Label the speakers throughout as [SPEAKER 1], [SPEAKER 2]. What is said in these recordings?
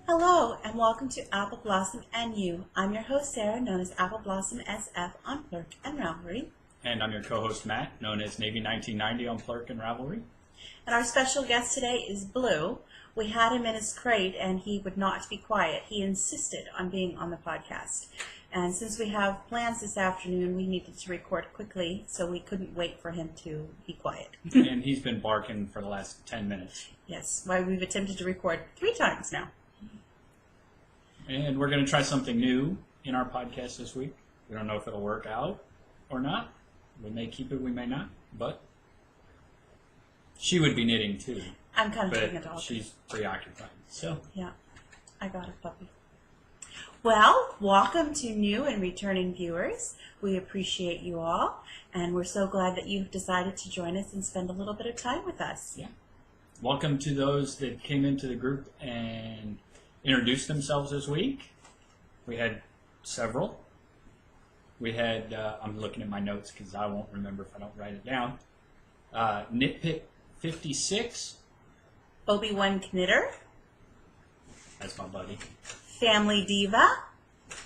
[SPEAKER 1] Hello and welcome to Apple Blossom and You. I'm your host Sarah, known as Apple Blossom SF on Plurk and Ravelry.
[SPEAKER 2] And I'm your co-host Matt, known as Navy 1990 on Plurk and Ravelry.
[SPEAKER 1] And our special guest today is Blue. We had him in his crate and he would not be quiet. He insisted on being on the podcast. And since we have plans this afternoon, we needed to record quickly, so we couldn't wait for him to be quiet.
[SPEAKER 2] And he's been barking for the last 10 minutes.
[SPEAKER 1] Yes, why we've attempted to record 3 times now.
[SPEAKER 2] And we're going to try something new in our podcast this week. We don't know if it'll work out or not. We may keep it, we may not. But she would be knitting too.
[SPEAKER 1] I'm kind of taking a dog.
[SPEAKER 2] But she's preoccupied. So
[SPEAKER 1] yeah, I got a puppy. Well, welcome to new and returning viewers. We appreciate you all, and we're so glad that you've decided to join us and spend a little bit of time with us.
[SPEAKER 2] Yeah. Welcome to those that came into the group and introduced themselves this week. We had several. We had, I'm looking at my notes because I won't remember if I don't write it down. Nitpick 56.
[SPEAKER 1] Obi-Wan Knitter.
[SPEAKER 2] That's my buddy.
[SPEAKER 1] Family Diva.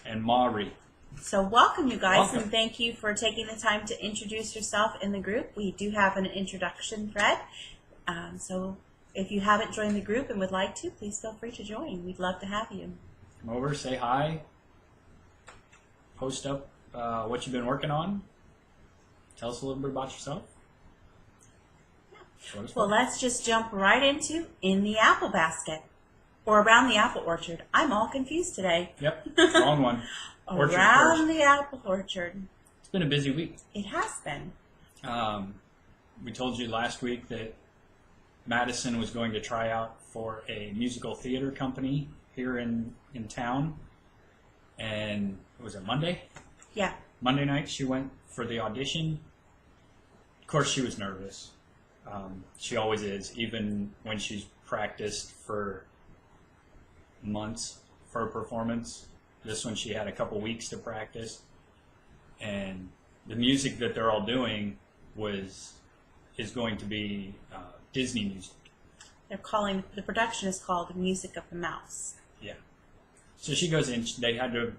[SPEAKER 2] And Maury.
[SPEAKER 1] So welcome, you guys,
[SPEAKER 2] Welcome.
[SPEAKER 1] and thank you for taking the time to introduce yourself in the group. We do have an introduction thread, so if you haven't joined the group and would like to, please feel free to join. We'd love to have you.
[SPEAKER 2] Come over, say hi, post up what you've been working on. Tell us a little bit about yourself.
[SPEAKER 1] Well, let's just jump right into In the Apple Basket, or Around the Apple Orchard. I'm all confused today.
[SPEAKER 2] Yep, wrong one. Orchard
[SPEAKER 1] Around
[SPEAKER 2] first.
[SPEAKER 1] the Apple Orchard.
[SPEAKER 2] It's been a busy week.
[SPEAKER 1] It has been.
[SPEAKER 2] We told you last week that Madison was going to try out for a musical theater company here in town. And was it Monday?
[SPEAKER 1] Yeah.
[SPEAKER 2] Monday night she went for the audition. Of course she was nervous. She always is, even when she's practiced for months for a performance. This one she had a couple weeks to practice. And the music that they're all doing is going to be Disney music.
[SPEAKER 1] The production is called Music of the Mouse.
[SPEAKER 2] Yeah. So she goes in, they had to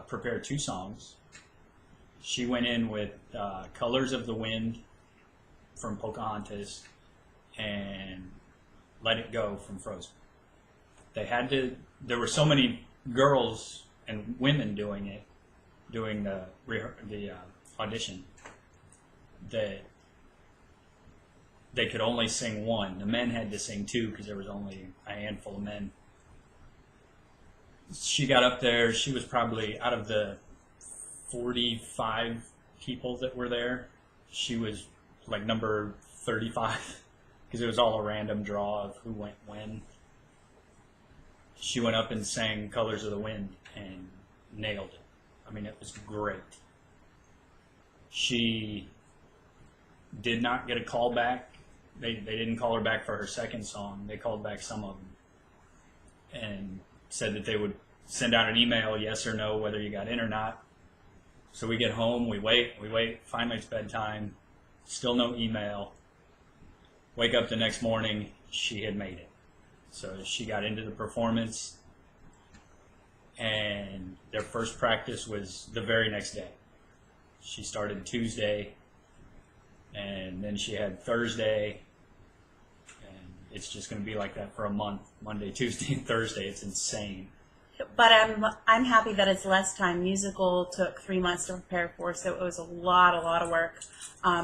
[SPEAKER 2] prepare 2 songs. She went in with Colors of the Wind from Pocahontas and Let It Go from Frozen. There were so many girls and women doing the audition, that they could only sing one. The men had to sing 2 because there was only a handful of men. She got up there. She was probably, out of the 45 people that were there, she was like number 35 because it was all a random draw of who went when. She went up and sang Colors of the Wind and nailed it. I mean, it was great. She did not get a call back. They didn't call her back for her second song. They called back some of them and said that they would send out an email, yes or no, whether you got in or not. So we get home, we wait. Finally it's bedtime. Still no email. Wake up the next morning, she had made it. So she got into the performance, and their first practice was the very next day. She started Tuesday, And then she had Thursday, and it's just going to be like that for a month. Monday, Tuesday, and Thursday. It's insane.
[SPEAKER 1] But I'm happy that it's less time. Musical took 3 months to prepare for, so it was a lot of work.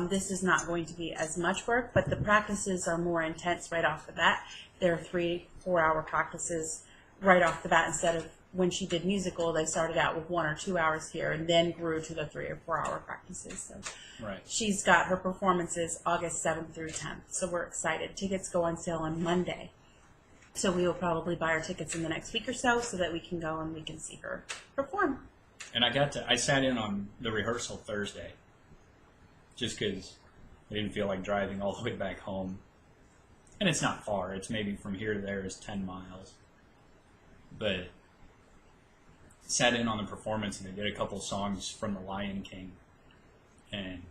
[SPEAKER 1] This is not going to be as much work, but the practices are more intense right off the bat. They're 3-4 hour practices right off the bat instead of when she did musical, they started out with 1 or 2 hours here and then grew to the 3 or 4 hour practices. So
[SPEAKER 2] Right.
[SPEAKER 1] she's got her performances August 7th through 10th. So we're excited. Tickets go on sale on Monday. So we will probably buy our tickets in the next week or so that we can go and we can see her perform.
[SPEAKER 2] And I sat in on the rehearsal Thursday, just because I didn't feel like driving all the way back home. And it's not far. It's maybe from here to there is 10 miles. But sat in on the performance, and they did a couple songs from The Lion King. And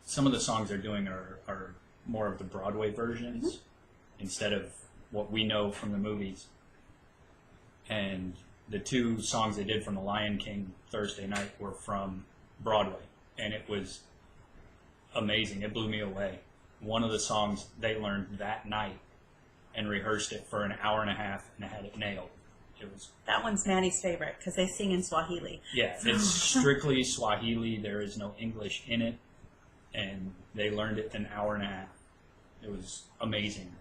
[SPEAKER 2] some of the songs they're doing are more of the Broadway versions instead of what we know from the movies. And the 2 songs they did from The Lion King Thursday night were from Broadway, and it was amazing. It blew me away. One of the songs they learned that night and rehearsed it for an hour and a half and had it nailed.
[SPEAKER 1] That one's Manny's favorite because they sing in Swahili.
[SPEAKER 2] Yeah, it's strictly Swahili. There is no English in it, and they learned it in an hour and a half. It was amazing.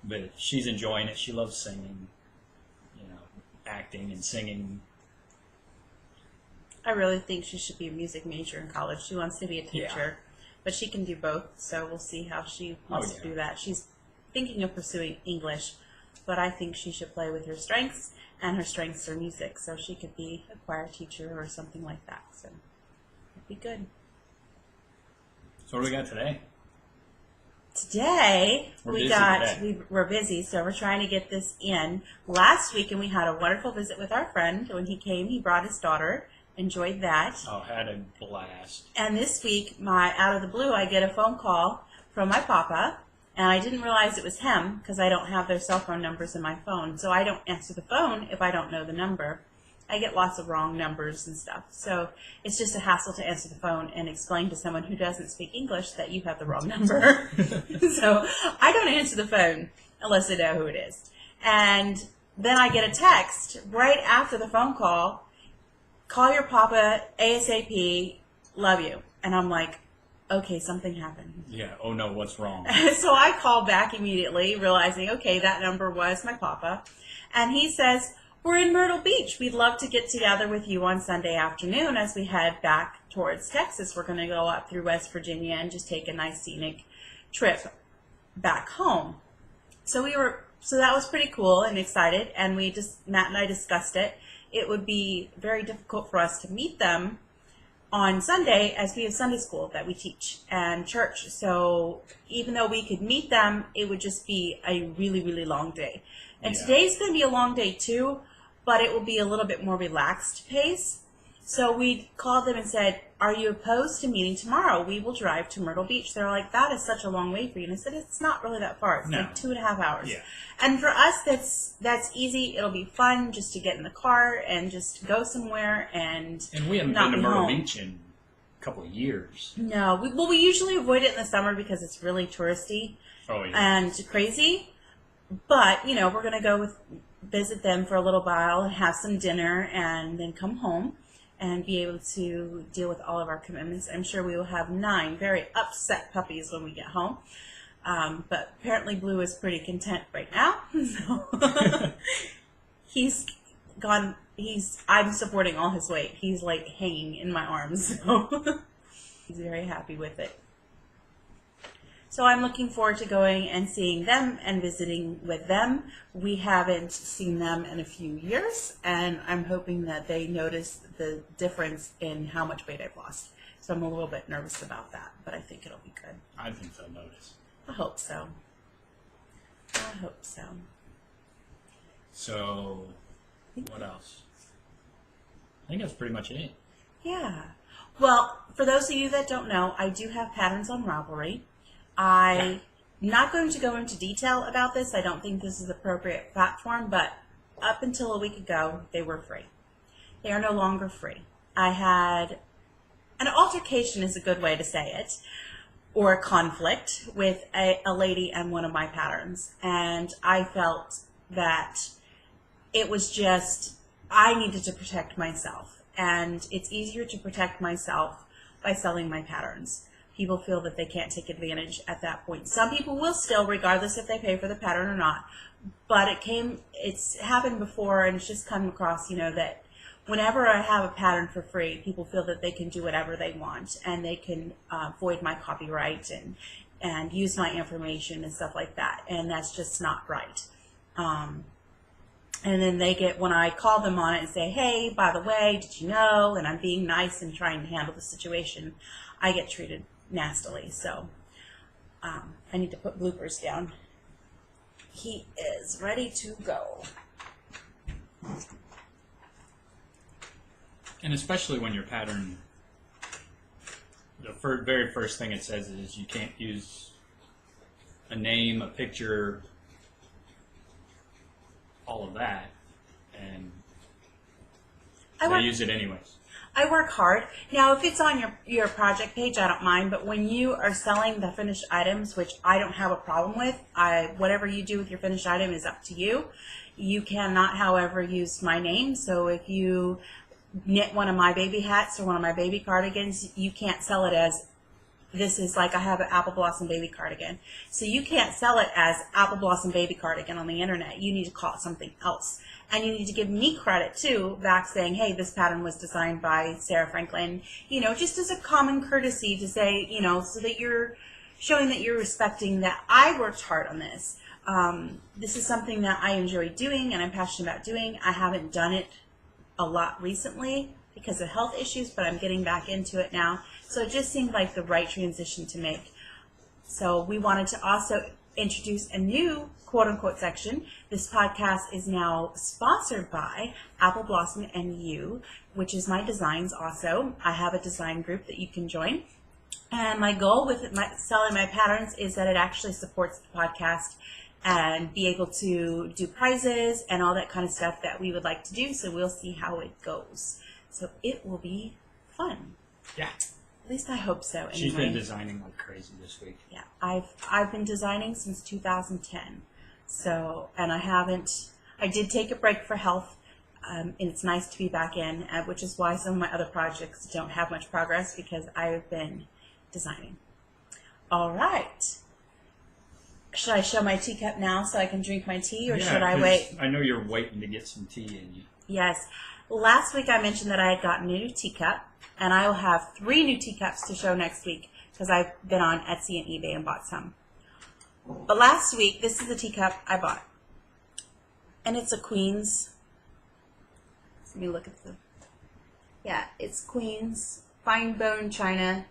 [SPEAKER 2] But she's enjoying it. She loves singing, acting and singing.
[SPEAKER 1] I really think she should be a music major in college. She wants to be a teacher, but she can do both, so we'll see how she wants to do that. She's thinking of pursuing English, but I think she should play with her strengths, and her strengths are music, so she could be a choir teacher or something like that. So it'd be good.
[SPEAKER 2] So what do we got today?
[SPEAKER 1] Today,
[SPEAKER 2] We're
[SPEAKER 1] we're busy, so we're trying to get this in. Last weekend, we had a wonderful visit with our friend. When he came, he brought his daughter. Enjoyed that.
[SPEAKER 2] Oh, had a blast.
[SPEAKER 1] And this week, out of the blue, I get a phone call from my papa, and I didn't realize it was him because I don't have their cell phone numbers in my phone. So I don't answer the phone if I don't know the number. I get lots of wrong numbers and stuff. So it's just a hassle to answer the phone and explain to someone who doesn't speak English that you have the wrong number. So I don't answer the phone unless I know who it is. And then I get a text right after the phone call your papa ASAP, love you. And I'm like, okay, something happened.
[SPEAKER 2] Yeah, oh no, what's wrong?
[SPEAKER 1] So I call back immediately, realizing, okay, that number was my papa. And he says, we're in Myrtle Beach. We'd love to get together with you on Sunday afternoon as we head back towards Texas. We're going to go up through West Virginia and just take a nice scenic trip back home. So that was pretty cool and excited, and Matt and I discussed it. It would be very difficult for us to meet them on Sunday as we have Sunday school that we teach and church. So even though we could meet them, it would just be a really, really long day. And today's going to be a long day too, but it will be a little bit more relaxed pace. So we called them and said, are you opposed to meeting tomorrow? We will drive to Myrtle Beach. They're like, that is such a long way for you. And I said, it's not really that far. It's like 2.5 hours. Yeah. And for us, that's easy. It'll be fun just to get in the car and just go somewhere and
[SPEAKER 2] we haven't been to Myrtle Beach in a couple of years.
[SPEAKER 1] No. We usually avoid it in the summer because it's really touristy and crazy. But, we're going to go visit them for a little while and have some dinner and then come home and be able to deal with all of our commitments. I'm sure we will have 9 very upset puppies when we get home. But apparently Blue is pretty content right now. So I'm supporting all his weight. He's like hanging in my arms. So he's very happy with it. So I'm looking forward to going and seeing them and visiting with them. We haven't seen them in a few years, and I'm hoping that they notice the difference in how much weight I've lost. So I'm a little bit nervous about that, but I think it'll be good.
[SPEAKER 2] I think they'll notice.
[SPEAKER 1] I hope so.
[SPEAKER 2] So, what else? I think that's pretty much it.
[SPEAKER 1] Yeah. Well, for those of you that don't know, I do have patterns on Ravelry. I'm not going to go into detail about this. I don't think this is the appropriate platform, but up until a week ago, they were free. They are no longer free. I had an altercation is a good way to say it, or a conflict with a lady and one of my patterns. And I felt that it was just, I needed to protect myself. And it's easier to protect myself by selling my patterns. People feel that they can't take advantage at that point. Some people will still, regardless if they pay for the pattern or not. But it's happened before, and it's just come across, that whenever I have a pattern for free, people feel that they can do whatever they want, and they can void my copyright and use my information and stuff like that. And that's just not right. And then when I call them on it and say, hey, by the way, did you know? And I'm being nice and trying to handle the situation, I get treated nastily. So I need to put bloopers down. He is ready to go.
[SPEAKER 2] And especially when your pattern, the very first thing it says is you can't use a name, a picture, all of that, and they use it anyways.
[SPEAKER 1] I work hard. Now, if it's on your project page, I don't mind, but when you are selling the finished items, which I don't have a problem with, whatever you do with your finished item is up to you. You cannot, however, use my name. So if you knit one of my baby hats or one of my baby cardigans, you can't sell it as, this is like I have an Apple Blossom baby cardigan. So you can't sell it as Apple Blossom baby cardigan on the internet. You need to call it something else. And you need to give me credit too, back saying, hey, this pattern was designed by Sarah Franklin, just as a common courtesy to say, so that you're showing that you're respecting that I worked hard on this. This is something that I enjoy doing and I'm passionate about doing. I haven't done it a lot recently because of health issues, but I'm getting back into it now. So it just seemed like the right transition to make. So we wanted to also introduce a new quote-unquote section. This podcast is now sponsored by Apple Blossom and You, which is my designs also. I have a design group that you can join. And my goal with selling my patterns is that it actually supports the podcast and be able to do prizes and all that kind of stuff that we would like to do. So we'll see how it goes. So it will be fun.
[SPEAKER 2] Yeah.
[SPEAKER 1] At least I hope so. Anyway.
[SPEAKER 2] She's been designing like crazy this week.
[SPEAKER 1] Yeah, I've been designing since 2010. So, and I did take a break for health, and it's nice to be back in, which is why some of my other projects don't have much progress, because I've been designing. All right. Should I show my teacup now so I can drink my tea, or should I wait?
[SPEAKER 2] I know you're waiting to get some tea in you.
[SPEAKER 1] Yes. Last week I mentioned that I had gotten a new teacup, and I will have 3 new teacups to show next week because I've been on Etsy and eBay and bought some. But last week, this is the teacup I bought. And it's a Queen's. Let me look at it's Queen's Fine Bone China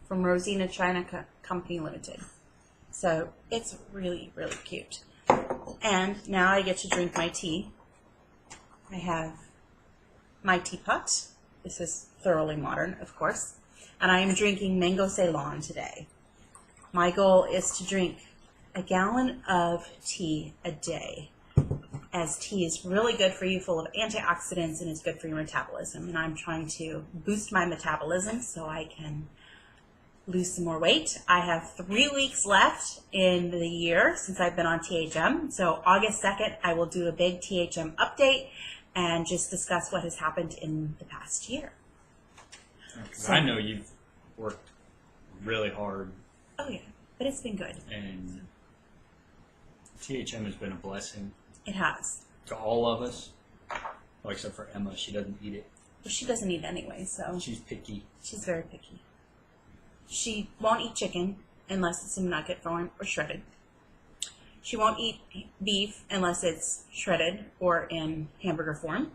[SPEAKER 1] from Rosina China Company Limited. So it's really, really cute. And now I get to drink my tea. I have my teapot. This is thoroughly modern, of course. And I am drinking Mango Ceylon today. My goal is to drink a gallon of tea a day, as tea is really good for you, full of antioxidants, and it's good for your metabolism. And I'm trying to boost my metabolism so I can lose some more weight. I have 3 weeks left in the year since I've been on THM. So August 2nd, I will do a big THM update and just discuss what has happened in the past year.
[SPEAKER 2] So, I know you've worked really hard.
[SPEAKER 1] Oh yeah, but it's been good.
[SPEAKER 2] And THM has been a blessing.
[SPEAKER 1] It has.
[SPEAKER 2] To all of us. Well, except for Emma, she doesn't eat it.
[SPEAKER 1] Well, she doesn't eat anyway, so.
[SPEAKER 2] She's picky.
[SPEAKER 1] She's very picky. She won't eat chicken unless it's in nugget form or shredded. She won't eat beef unless it's shredded or in hamburger form.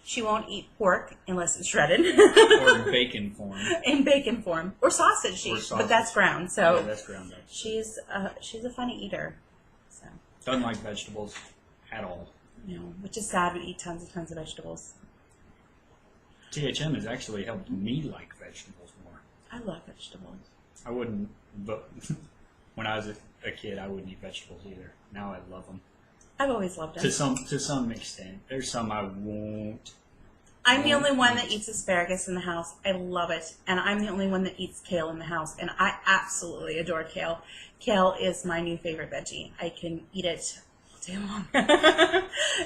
[SPEAKER 1] She won't eat pork unless it's shredded.
[SPEAKER 2] Or in bacon form.
[SPEAKER 1] In bacon form. Or sausage. But that's ground. So
[SPEAKER 2] yeah, that's ground up.
[SPEAKER 1] She's a funny eater. So.
[SPEAKER 2] Doesn't like vegetables at all.
[SPEAKER 1] No, which is sad. We eat tons and tons of vegetables.
[SPEAKER 2] THM has actually helped me like vegetables more.
[SPEAKER 1] I love vegetables.
[SPEAKER 2] I wouldn't, but when I was a kid, I wouldn't eat vegetables either. Now I love them.
[SPEAKER 1] I've always loved them.
[SPEAKER 2] To some extent. There's some I won't.
[SPEAKER 1] I'm the only one that eats asparagus in the house. I love it. And I'm the only one that eats kale in the house. And I absolutely adore kale. Kale is my new favorite veggie. I can eat it all day long.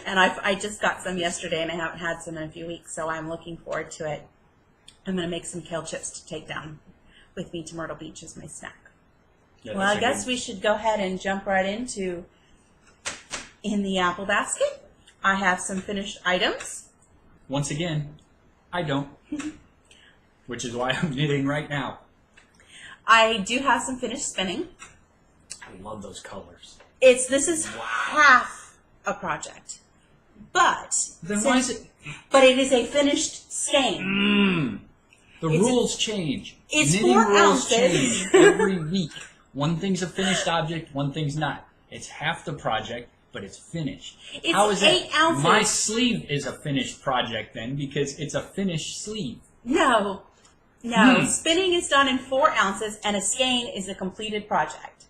[SPEAKER 1] And I just got some yesterday, and I haven't had some in a few weeks, so I'm looking forward to it. I'm going to make some kale chips to take down with me to Myrtle Beach as my snack.
[SPEAKER 2] Yeah,
[SPEAKER 1] well, I guess we should go ahead and jump right into in the apple basket. I have some finished items.
[SPEAKER 2] Once again, I don't. Which is why I'm knitting right now.
[SPEAKER 1] I do have some finished spinning.
[SPEAKER 2] I love those colors.
[SPEAKER 1] This is half a project. But
[SPEAKER 2] Then why is it?
[SPEAKER 1] But it is a finished skein.
[SPEAKER 2] The rules change.
[SPEAKER 1] It's
[SPEAKER 2] Knitting
[SPEAKER 1] 4
[SPEAKER 2] rules
[SPEAKER 1] ounces.
[SPEAKER 2] change every week. One thing's a finished object, one thing's not. It's half the project, but it's finished.
[SPEAKER 1] It's
[SPEAKER 2] How is
[SPEAKER 1] 8 ounces.
[SPEAKER 2] My sleeve is a finished project then because it's a finished sleeve.
[SPEAKER 1] No. Spinning is done in 4 ounces, and a skein is a completed project.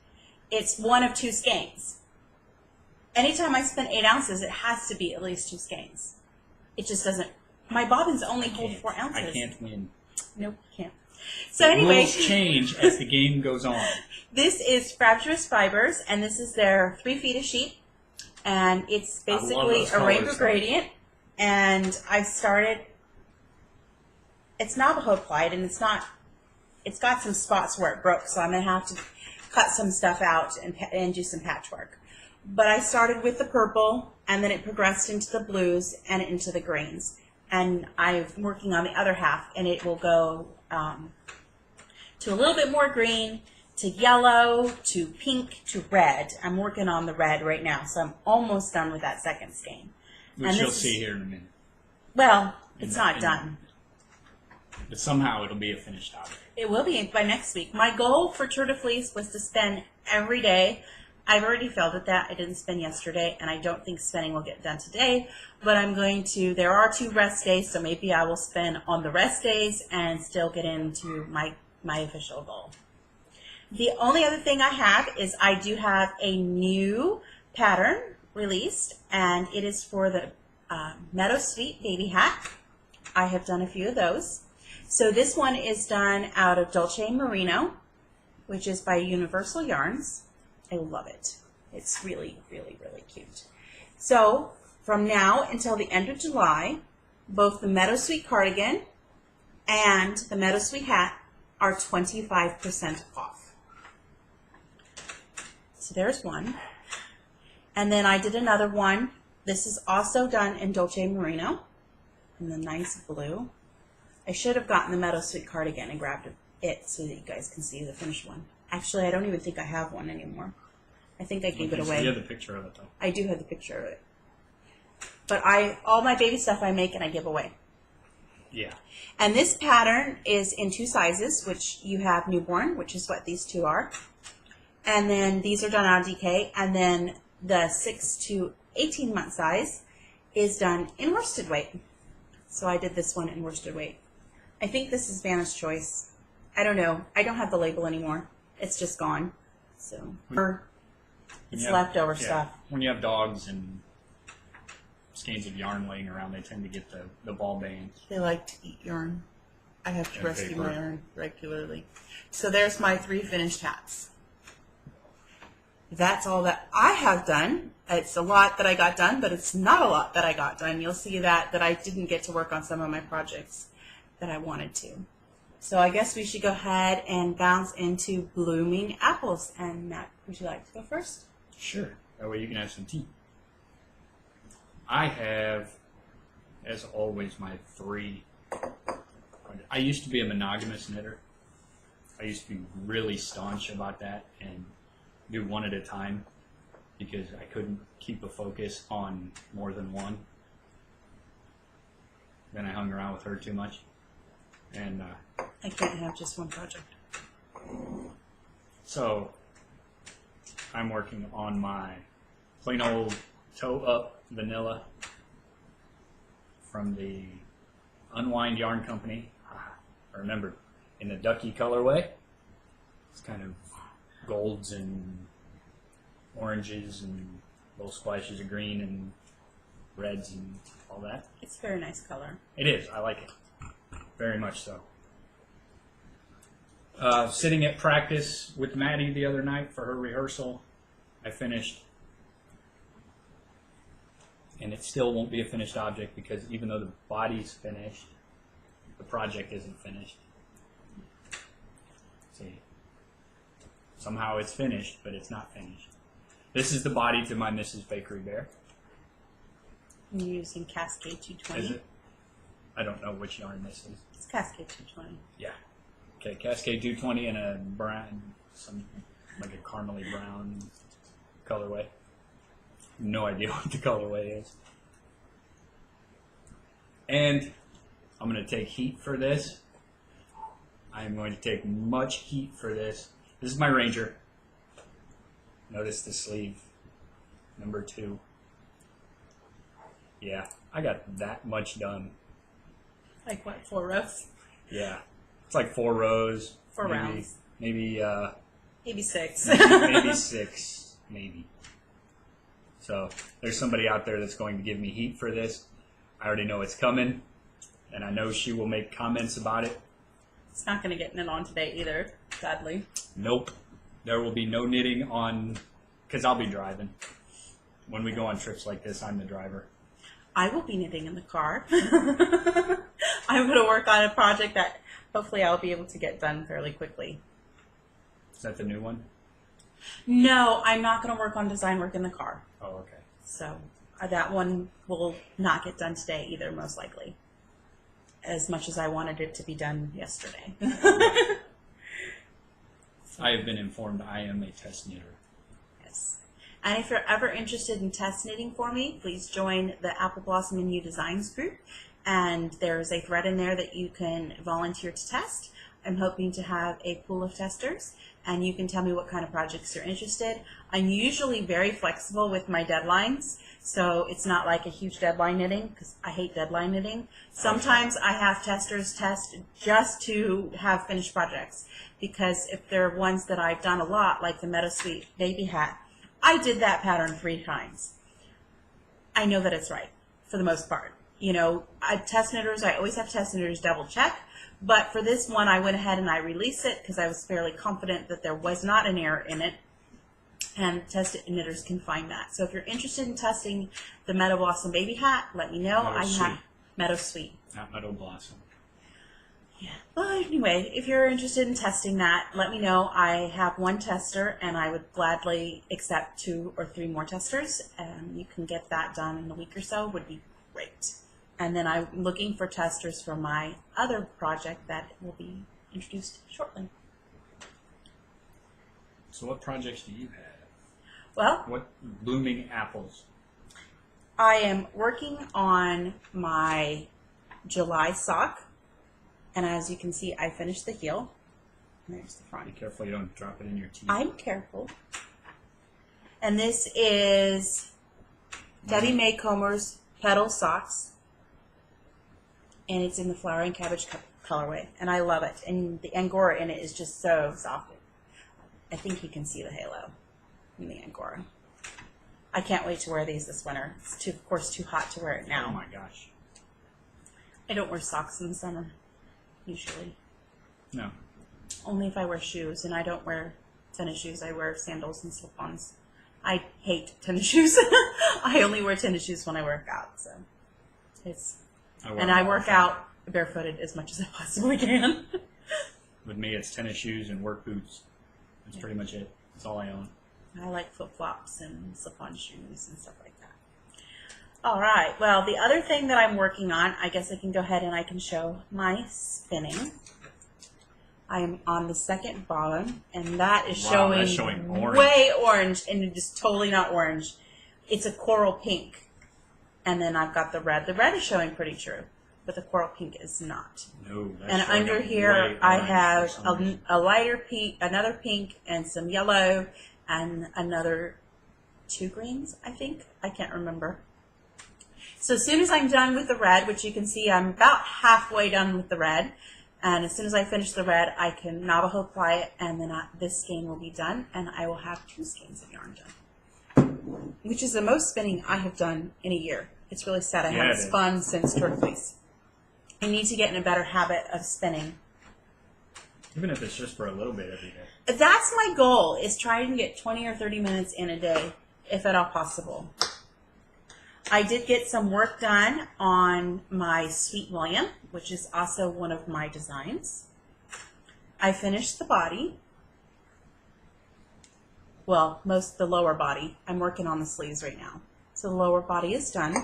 [SPEAKER 1] It's one of 2 skeins. Anytime I spin 8 ounces, it has to be at least 2 skeins. It just doesn't. My bobbins only hold 4 ounces.
[SPEAKER 2] I can't win.
[SPEAKER 1] Nope, can't. So anyway,
[SPEAKER 2] rules change as the game goes on.
[SPEAKER 1] This is Frabjous Fibers, and this is their 3 feet of sheep, and it's basically a rainbow gradient. And I started. It's Navajo plied, and it's not. It's got some spots where it broke, so I'm gonna have to cut some stuff out and do some patchwork. But I started with the purple, and then it progressed into the blues and into the greens. And I'm working on the other half, and it will go to a little bit more green, to yellow, to pink, to red. I'm working on the red right now, so I'm almost done with that second skein.
[SPEAKER 2] Which you'll see here in a minute.
[SPEAKER 1] Well, it's not done.
[SPEAKER 2] But somehow it'll be a finished object.
[SPEAKER 1] It will be by next week. My goal for Tour de Fleece was to spin every day. I've already failed at that. I didn't spin yesterday, and I don't think spinning will get done today. But I'm going to, there are 2 rest days, so maybe I will spin on the rest days and still get into my official goal. The only other thing I have is I do have a new pattern released, and it is for the Meadowsweet baby hat. I have done a few of those. So this one is done out of Dolce Merino, which is by Universal Yarns. I love it. It's really, really, really cute. So from now until the end of July, both the Meadowsweet cardigan and the Meadowsweet hat are 25% off. So there's one. And then I did another one. This is also done in Dolce Merino in the nice blue. I should have gotten the Meadowsweet cardigan and grabbed it so that you guys can see the finished one. Actually, I don't even think I have one anymore. I think I gave it away.
[SPEAKER 2] You have the picture of it, though.
[SPEAKER 1] I do have the picture of it. But all my baby stuff I make and I give away.
[SPEAKER 2] Yeah.
[SPEAKER 1] And this pattern is in 2 sizes, which you have newborn, which is what these 2 are. And then these are done out of DK. And then the 6 to 18 month size is done in worsted weight. So I did this one in worsted weight. I think this is Vanna's choice. I don't know. I don't have the label anymore. It's just gone. So it's leftover stuff.
[SPEAKER 2] When you have dogs and skeins of yarn laying around, they tend to get the ball bands.
[SPEAKER 1] They like to eat yarn. I have to
[SPEAKER 2] And
[SPEAKER 1] rescue
[SPEAKER 2] paper.
[SPEAKER 1] my yarn regularly. So there's my 3 finished hats. That's all that I have done. It's a lot that I got done, but it's not a lot that I got done. You'll see that I didn't get to work on some of my projects that I wanted to. So I guess we should go ahead and bounce into blooming apples. And Matt, would you like to go first?
[SPEAKER 2] Sure. That way you can have some tea. I have, as always, my 3. I used to be a monogamous knitter. I used to be really staunch about that and do one at a time because I couldn't keep a focus on more than one. Then I hung around with her too much. And
[SPEAKER 1] I can't have just one project.
[SPEAKER 2] so I'm working on my plain old toe-up vanilla from the Unwind Yarn Company. I remember in the ducky colorway. It's kind of golds and oranges and little splashes of green and reds and all that.
[SPEAKER 1] It's a very nice color.
[SPEAKER 2] It is. I like it. Very much so. Sitting at practice with Maddie the other night for her rehearsal, I finished. And it still won't be a finished object because even though the body's finished, the project isn't finished. See, somehow it's finished, but it's not finished. This is the body to my Mrs. Bakery Bear.
[SPEAKER 1] You're using Cascade 220.
[SPEAKER 2] Is it? I don't know which yarn this is.
[SPEAKER 1] It's Cascade 220.
[SPEAKER 2] Yeah. Okay, Cascade 220 and a brown, like a caramely brown colorway. No idea what the colorway is. And I'm going to take heat for this. I am going to take much heat for this. This is my Ranger. Notice the sleeve, number 2. Yeah, I got that much done.
[SPEAKER 1] Like what, 4 rows?
[SPEAKER 2] Yeah, it's like 4 rows.
[SPEAKER 1] 4 rounds.
[SPEAKER 2] Maybe
[SPEAKER 1] 6.
[SPEAKER 2] maybe 6, maybe. So there's somebody out there that's going to give me heat for this. I already know it's coming, and I know she will make comments about it.
[SPEAKER 1] It's not going to get knit on today either, sadly.
[SPEAKER 2] Nope. There will be no knitting on, because I'll be driving. When we go on trips like this, I'm the driver.
[SPEAKER 1] I will be knitting in the car. I'm going to work on a project that hopefully I'll be able to get done fairly quickly.
[SPEAKER 2] Is that the new one?
[SPEAKER 1] No, I'm not going to work on design work in the car.
[SPEAKER 2] Oh, okay.
[SPEAKER 1] So that one will not get done today either, most likely. As much as I wanted it to be done yesterday.
[SPEAKER 2] I have been informed I am a test knitter.
[SPEAKER 1] Yes. And if you're ever interested in test knitting for me, please join the Apple Blossom and You Designs group. And there's a thread in there that you can volunteer to test. I'm hoping to have a pool of testers, and you can tell me what kind of projects you're interested. I'm usually very flexible with my deadlines, so it's not like a huge deadline knitting, because I hate deadline knitting. Sometimes I have testers test just to have finished projects, because if they're ones that I've done a lot, like the Meadowsweet baby hat, I did that pattern 3 times. I know that it's right, for the most part. You know, test knitters, I always have test knitters double check. But for this one, I went ahead and I released it because I was fairly confident that there was not an error in it. And test knitters can find that. So if you're interested in testing the Meadow Blossom baby hat, let me know. I have Meadowsweet.
[SPEAKER 2] Not Meadow Blossom.
[SPEAKER 1] Yeah. Well, anyway, if you're interested in testing that, let me know. I have 1 tester, and I would gladly accept 2 or 3 more testers. You can get that done in a week or so. Would be great. And then I'm looking for testers for my other project that will be introduced shortly.
[SPEAKER 2] So what projects do you have?
[SPEAKER 1] Well,
[SPEAKER 2] What blooming apples?
[SPEAKER 1] I am working on my July sock. And as you can see, I finished the heel. And there's the
[SPEAKER 2] Be
[SPEAKER 1] front.
[SPEAKER 2] careful you don't drop it in your teeth.
[SPEAKER 1] I'm careful. And this is Debbie Maycomer's Petal Socks. And it's in the flowering cabbage colorway, and I love it. And the Angora in it is just so soft. I think you can see the halo in the Angora. I can't wait to wear these this winter. It's of course too hot to wear it now.
[SPEAKER 2] Oh my gosh.
[SPEAKER 1] I don't wear socks in the summer, usually.
[SPEAKER 2] No.
[SPEAKER 1] Only if I wear shoes, and I don't wear tennis shoes. I wear sandals and slip-ons. I hate tennis shoes. I only wear tennis shoes when I work out, so it's. I work out barefooted as much as I possibly can.
[SPEAKER 2] With me, it's tennis shoes and work boots. That's pretty much it. That's all I own.
[SPEAKER 1] I like flip-flops and slip-on shoes and stuff like that. All right. Well, the other thing that I'm working on, I guess I can go ahead and I can show my spinning. I am on the second bottom, and that is
[SPEAKER 2] That's showing orange.
[SPEAKER 1] way orange, and it is totally not orange. It's a coral pink. And then I've got the red. The red is showing pretty true, but the coral pink is not.
[SPEAKER 2] No, that's
[SPEAKER 1] And
[SPEAKER 2] showing
[SPEAKER 1] under
[SPEAKER 2] up
[SPEAKER 1] here,
[SPEAKER 2] way
[SPEAKER 1] I
[SPEAKER 2] orange
[SPEAKER 1] have
[SPEAKER 2] for some reason.
[SPEAKER 1] a lighter pink, another pink, and some yellow, and another 2 greens, I think. I can't remember. So as soon as I'm done with the red, which you can see I'm about halfway done with the red, and as soon as I finish the red, I can Navajo ply it, and then this skein will be done, and I will have 2 skeins of yarn done, which is the most spinning I have done in a year. It's really sad I
[SPEAKER 2] Yeah,
[SPEAKER 1] haven't
[SPEAKER 2] it is.
[SPEAKER 1] spun since turquoise. I need to get in a better habit of spinning.
[SPEAKER 2] Even if it's just for a little bit every day.
[SPEAKER 1] That's my goal, is try and get 20 or 30 minutes in a day, if at all possible. I did get some work done on my Sweet William, which is also one of my designs. I finished the body. Well, the lower body. I'm working on the sleeves right now. So the lower body is done.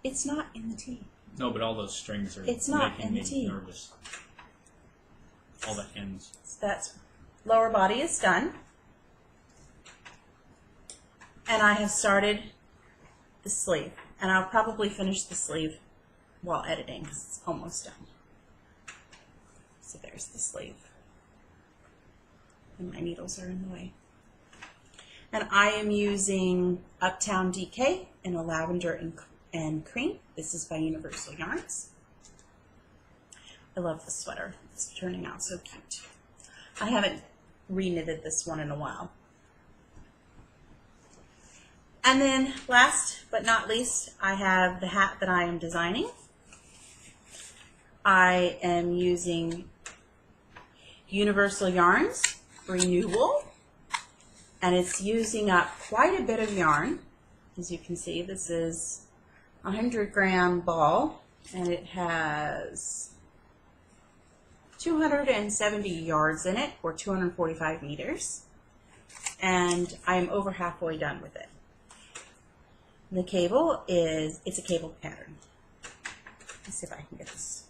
[SPEAKER 1] It's not in the tee.
[SPEAKER 2] No, but all those strings are
[SPEAKER 1] It's not
[SPEAKER 2] making
[SPEAKER 1] in the
[SPEAKER 2] me
[SPEAKER 1] tee.
[SPEAKER 2] nervous. All the ends.
[SPEAKER 1] So that's lower body is done. And I have started the sleeve. And I'll probably finish the sleeve while editing because it's almost done. So there's the sleeve. And my needles are in the way. And I am using Uptown DK in a lavender and cream. This is by Universal Yarns. I love the sweater. It's turning out so cute. I haven't re-knitted this one in a while. And then last but not least, I have the hat that I am designing. I am using Universal Yarns Renewal, and it's using up quite a bit of yarn. As you can see, this is a 100-gram ball, and it has 270 yards in it, or 245 meters, and I'm over halfway done with it. The cable it's a cable pattern. Let's see if I can get this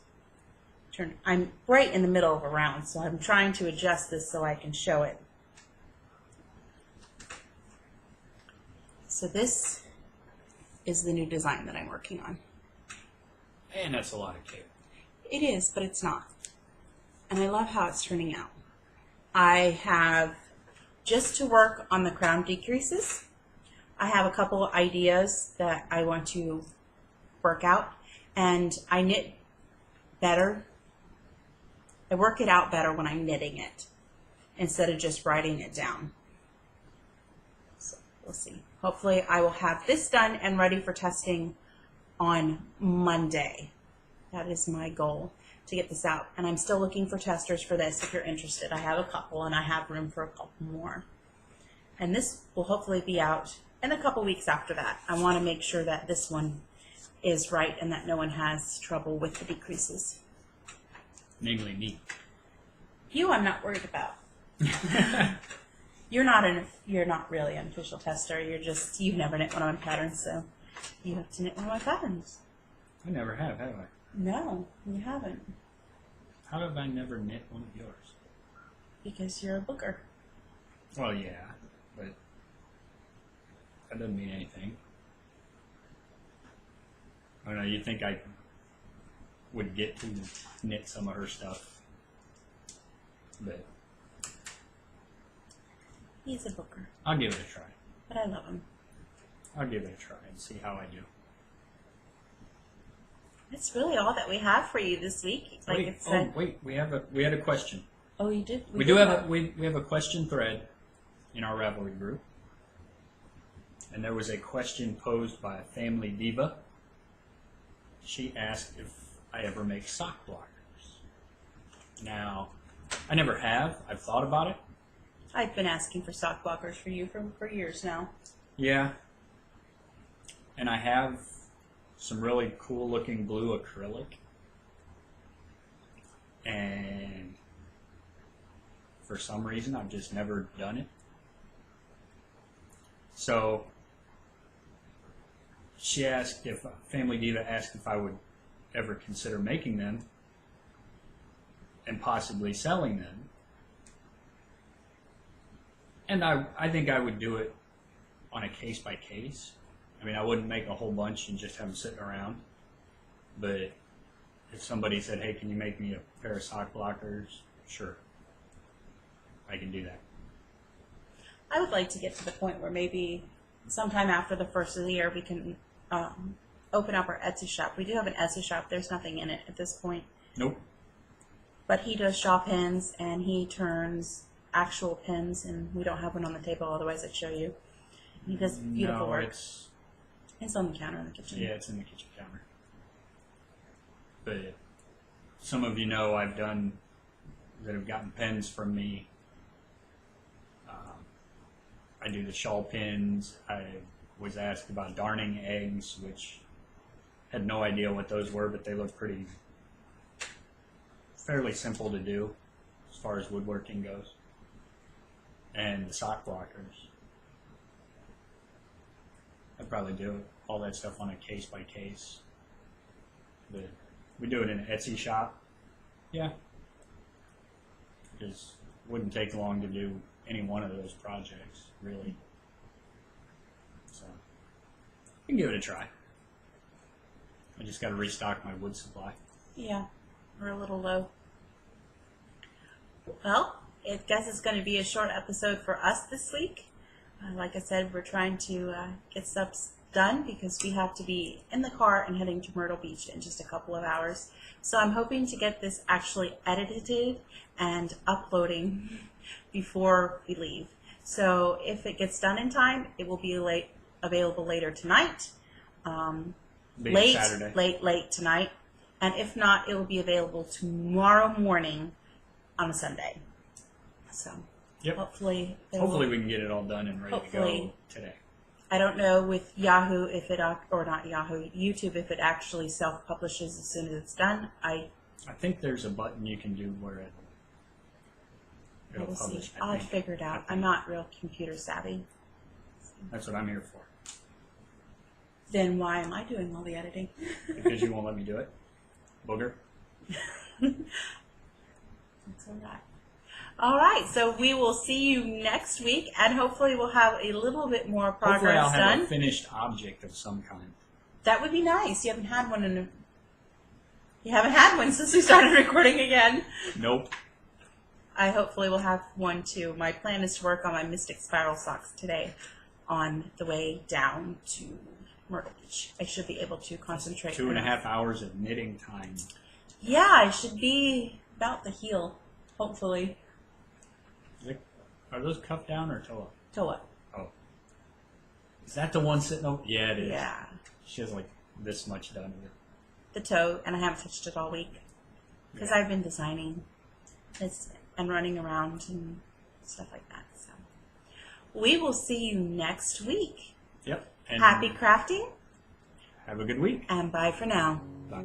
[SPEAKER 1] turned. I'm right in the middle of a round, so I'm trying to adjust this so I can show it. So this is the new design that I'm working on.
[SPEAKER 2] And that's a lot of cable.
[SPEAKER 1] It is, but it's not. And I love how it's turning out. I have, just to work on the crown decreases, I have a couple of ideas that I want to work out, and I knit better. I work it out better when I'm knitting it instead of just writing it down. So we'll see. Hopefully I will have this done and ready for testing on Monday. That is my goal, to get this out. And I'm still looking for testers for this if you're interested. I have a couple, and I have room for a couple more. And this will hopefully be out in a couple weeks after that. I want to make sure that this one is right and that no one has trouble with the decreases.
[SPEAKER 2] Namely me.
[SPEAKER 1] You, I'm not worried about. You're not really an official tester. You've never knit one of my patterns, so you have to knit one of my patterns.
[SPEAKER 2] I never have I?
[SPEAKER 1] No, you haven't.
[SPEAKER 2] How have I never knit one of yours?
[SPEAKER 1] Because you're a booger.
[SPEAKER 2] Well, yeah, but that doesn't mean anything. I don't know, you think I would get to knit some of her stuff, but
[SPEAKER 1] He's a booger,
[SPEAKER 2] I'll give it a try.
[SPEAKER 1] but I love him.
[SPEAKER 2] I'll give it a try and see how I do.
[SPEAKER 1] That's really all that we have for you this week. Like
[SPEAKER 2] Wait,
[SPEAKER 1] it said.
[SPEAKER 2] we had a question.
[SPEAKER 1] Oh, you did.
[SPEAKER 2] We do have we have a question thread in our Ravelry group, and there was a question posed by a family diva. She asked if I ever make sock blockers. Now, I never have. I've thought about it.
[SPEAKER 1] I've been asking for sock blockers for you for years now.
[SPEAKER 2] Yeah, and I have some really cool looking blue acrylic, and for some reason I've just never done it. So she asked, if Family Diva asked if I would ever consider making them and possibly selling them. And I think I would do it on a case by case. I mean, I wouldn't make a whole bunch and just have them sitting around. But if somebody said, hey, can you make me a pair of sock blockers? Sure. I can do that.
[SPEAKER 1] I would like to get to the point where maybe sometime after the first of the year we can open up our Etsy shop. We do have an Etsy shop. There's nothing in it at this point.
[SPEAKER 2] Nope.
[SPEAKER 1] But he does shaw pins, and he turns actual pins, and we don't have one on the table, otherwise I'd show you. He does beautiful work. It's on the counter in the kitchen.
[SPEAKER 2] Yeah, it's in the kitchen counter. But some of you know I've done that have gotten pens from me. I do the shawl pins. I was asked about darning eggs, which had no idea what those were, but they look fairly simple to do as far as woodworking goes. And the sock blockers. I'd probably do all that stuff on a case by case. But we do it in an Etsy shop. Yeah. Because it wouldn't take long to do any one of those projects, really. So, you can give it a try. I just got to restock my wood supply.
[SPEAKER 1] Yeah, we're a little low. Well, I guess it's going to be a short episode for us this week. Like I said, we're trying to get stuff done because we have to be in the car and heading to Myrtle Beach in just a couple of hours. So I'm hoping to get this actually edited and uploading before we leave. So if it gets done in time, it will be available later tonight. Late tonight. And if not, it will be available tomorrow morning on a Sunday. So
[SPEAKER 2] yep.
[SPEAKER 1] Hopefully
[SPEAKER 2] we can get it all done and ready to go today.
[SPEAKER 1] I don't know with Yahoo if it, or not Yahoo, YouTube, if it actually self-publishes as soon as it's done. I
[SPEAKER 2] think there's a button you can do where it'll publish.
[SPEAKER 1] I'll have to figure it out. I'm not real computer savvy.
[SPEAKER 2] That's what I'm here for.
[SPEAKER 1] Then why am I doing all the editing?
[SPEAKER 2] Because you won't let me do it. Booger.
[SPEAKER 1] That's all right. All right, so we will see you next week, and hopefully we'll have a little bit more progress
[SPEAKER 2] Hopefully I'll have
[SPEAKER 1] done.
[SPEAKER 2] a finished object of some kind.
[SPEAKER 1] That would be nice. You haven't had one since we started recording again.
[SPEAKER 2] Nope.
[SPEAKER 1] I hopefully will have one too. My plan is to work on my Mystic Spiral socks today on the way down to Myrtle Beach. I should be able to concentrate.
[SPEAKER 2] 2.5 hours of knitting time.
[SPEAKER 1] Yeah, I should be about the heel, hopefully.
[SPEAKER 2] Are those cuffed down or toe up?
[SPEAKER 1] Toe up.
[SPEAKER 2] Oh. Is that the one sitting over? Yeah, it is.
[SPEAKER 1] Yeah.
[SPEAKER 2] She has like this much done with it.
[SPEAKER 1] The toe, and I haven't touched it all week because I've been designing this and running around and stuff like that. So we will see you next week.
[SPEAKER 2] Yep. And
[SPEAKER 1] happy crafting.
[SPEAKER 2] Have a good week.
[SPEAKER 1] And bye for now.
[SPEAKER 2] Bye.